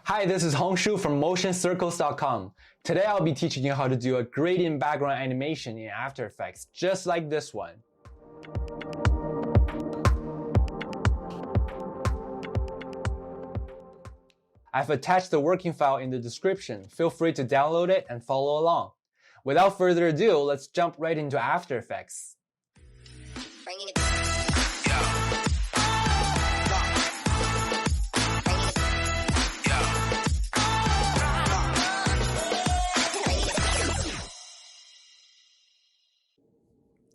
Hi, this is Hongshu from motioncircles.com. Today I'll be teaching you how to do a gradient background animation in After Effects, just like this one. I've attached the working file in the description. Feel free to download it and follow along. Without further ado, let's jump right into After Effects.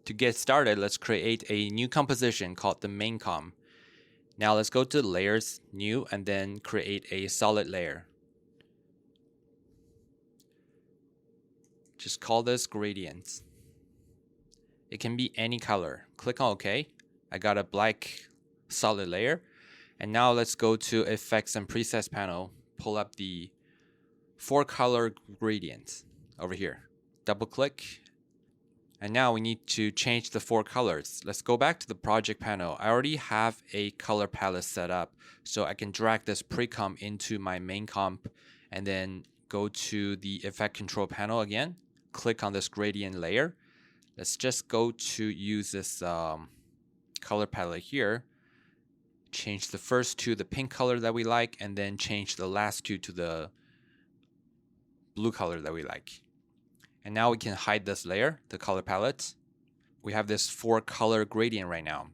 To get started, let's create a new composition called the main comp. Now let's go to Layers, New, and then create a solid layer. Just call this Gradient. It can be any color. Click on OK. I got a black solid layer. And now let's go to Effects and Presets panel. Pull up the 4-color gradient over here. Double click. And now we need to change the 4 colors. Let's go back to the project panel. I already have a color palette set up, so I can drag this pre-comp into my main comp and then go to the effect control panel again. Click on this gradient layer. Let's just go to use this color palette here. Change the first to the pink color that we like, and then change the last two to the blue color that we like. And now we can hide this layer, the color palette. We have this 4-color gradient right now.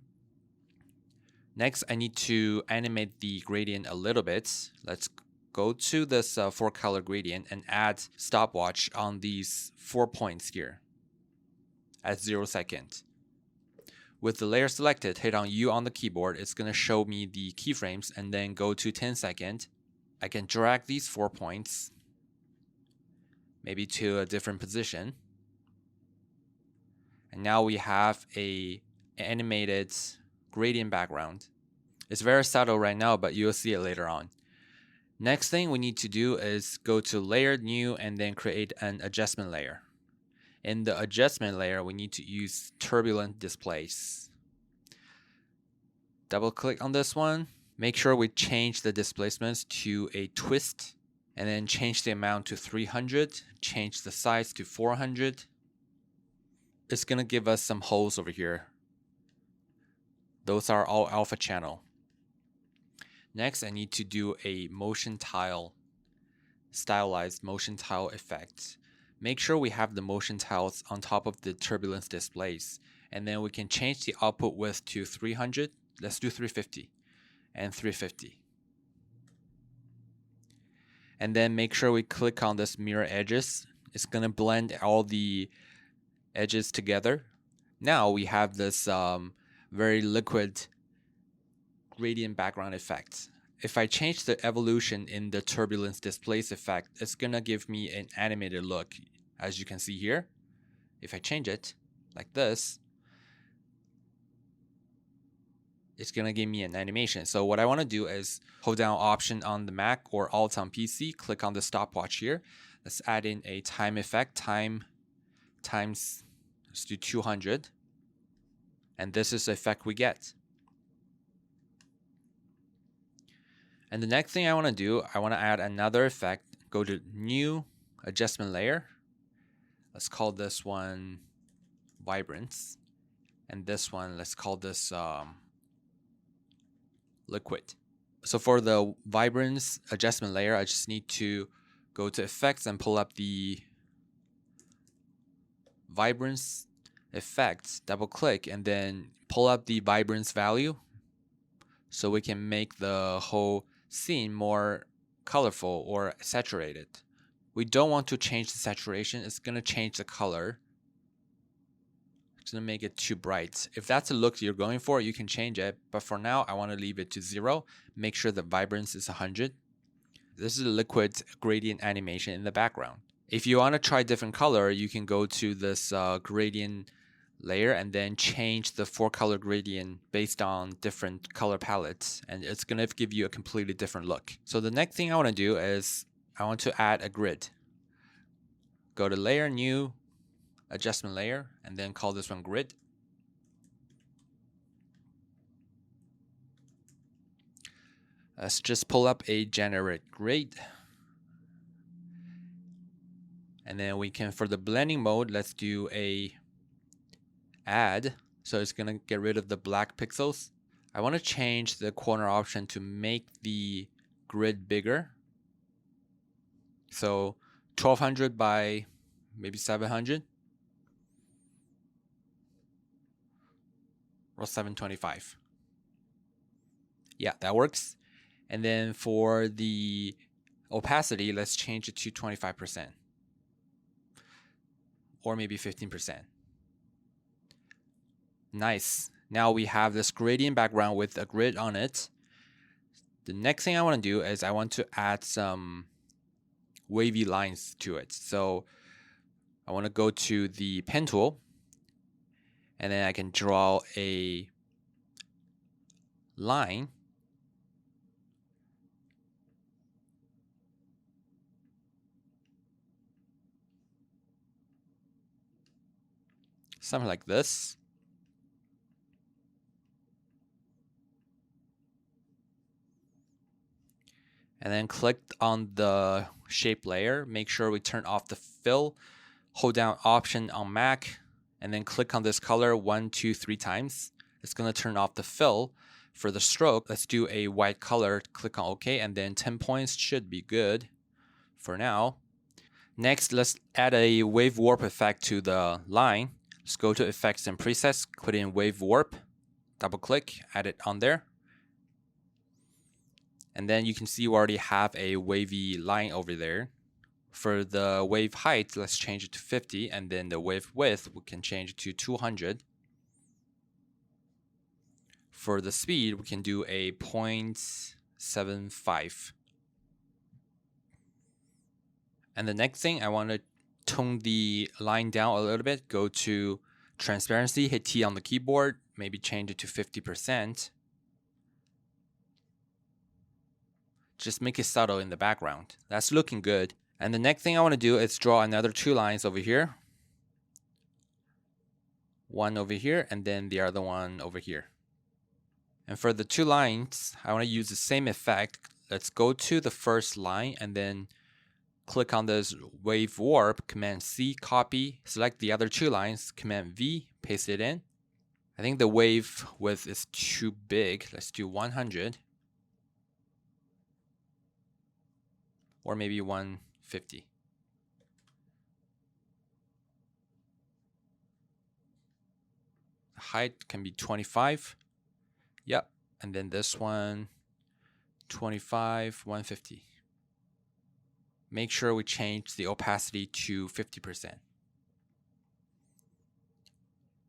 Next, I need to animate the gradient a little bit. Let's go to this 4-color gradient and add stopwatch on these 4 points here at 0 seconds. With the layer selected, hit on U on the keyboard. It's going to show me the keyframes and then go to 10 seconds. I can drag these 4 points maybe to a different position. And now we have an animated gradient background. It's very subtle right now, but you'll see it later on. Next thing we need to do is go to Layer, New, and then create an adjustment layer. In the adjustment layer, we need to use turbulent displace. Double click on this one. Make sure we change the displacements to a twist. And then change the amount to 300, change the size to 400. It's going to give us some holes over here. Those are all alpha channel. Next, I need to do a motion tile, stylized motion tile effect. Make sure we have the motion tiles on top of the turbulence displays. And then we can change the output width to 300. Let's do 350 and 350. And then make sure we click on this mirror edges. It's going to blend all the edges together. Now we have this very liquid gradient background effect. If I change the evolution in the turbulence displace effect, it's going to give me an animated look, as you can see here. If I change it like this, it's going to give me an animation. So what I want to do is hold down Option on the Mac or Alt on PC, click on the stopwatch here. Let's add in a time effect, time times, let's do 200. And this is the effect we get. And the next thing I want to do, I want to add another effect. Go to New, Adjustment Layer. Let's call this one Vibrance. And this one, let's call this Liquid. So for the vibrance adjustment layer, I just need to go to effects and pull up the vibrance effects, double click, and then pull up the vibrance value so we can make the whole scene more colorful or saturated. We don't want to change the saturation. It's going to change the color. It's going to make it too bright. If that's the look you're going for, you can change it. But for now, I want to leave it to 0. Make sure the vibrance is 100. This is a liquid gradient animation in the background. If you want to try different color, you can go to this gradient layer and then change the 4-color gradient based on different color palettes. And it's going to give you a completely different look. So the next thing I want to do is I want to add a grid. Go to Layer, New, Adjustment Layer, and then call this one Grid. Let's just pull up a generate grid. And then we can, for the blending mode, let's do a add. So it's gonna get rid of the black pixels. I want to change the corner option to make the grid bigger. So 1200 by maybe 700 or 725. Yeah, that works. And then for the opacity, let's change it to 25% or maybe 15%. Nice. Now we have this gradient background with a grid on it. The next thing I want to do is I want to add some wavy lines to it. So I want to go to the pen tool, and then I can draw a line. Something like this. And then click on the shape layer. Make sure we turn off the fill. Hold down Option on Mac, and then click on this color 1, 2, 3 times. It's going to turn off the fill. For the stroke, let's do a white color. Click on OK, and then 10 points should be good for now. Next, let's add a wave warp effect to the line. Let's go to Effects and Presets, put in Wave Warp, double click, add it on there. And then you can see we already have a wavy line over there. For the wave height, let's change it to 50, and then the wave width, we can change it to 200. For the speed, we can do a 0.75. And the next thing, I want to tone the line down a little bit. Go to Transparency, hit T on the keyboard, maybe change it to 50%. Just make it subtle in the background. That's looking good. And the next thing I want to do is draw another 2 lines over here. One over here, and then the other one over here. And for the 2 lines, I want to use the same effect. Let's go to the first line and then click on this Wave Warp, Command C, copy, select the other 2 lines, Command V, paste it in. I think the wave width is too big. Let's do 100. Or maybe 150. The height can be 25. Yep. And then this one, 25, 150. Make sure we change the opacity to 50%.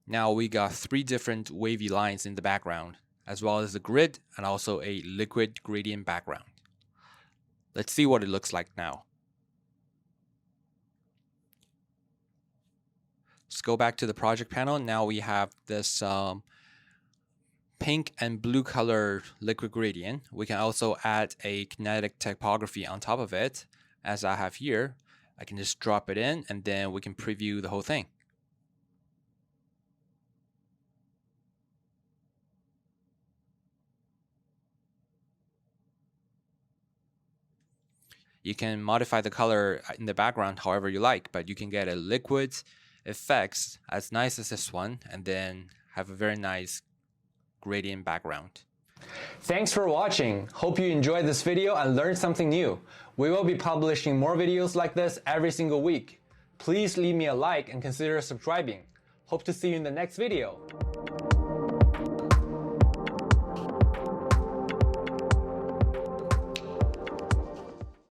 Now we got 3 different wavy lines in the background, as well as a grid and also a liquid gradient background. Let's see what it looks like now. Let's go back to the project panel. Now we have this pink and blue color liquid gradient. We can also add a kinetic typography on top of it, as I have here. I can just drop it in, and then we can preview the whole thing. You can modify the color in the background however you like, but you can get a liquid effects as nice as this one, and then have a very nice gradient background. Thanks for watching. Hope you enjoyed this video and learned something new. We will be publishing more videos like this every single week. Please leave me a like and consider subscribing. Hope to see you in the next video.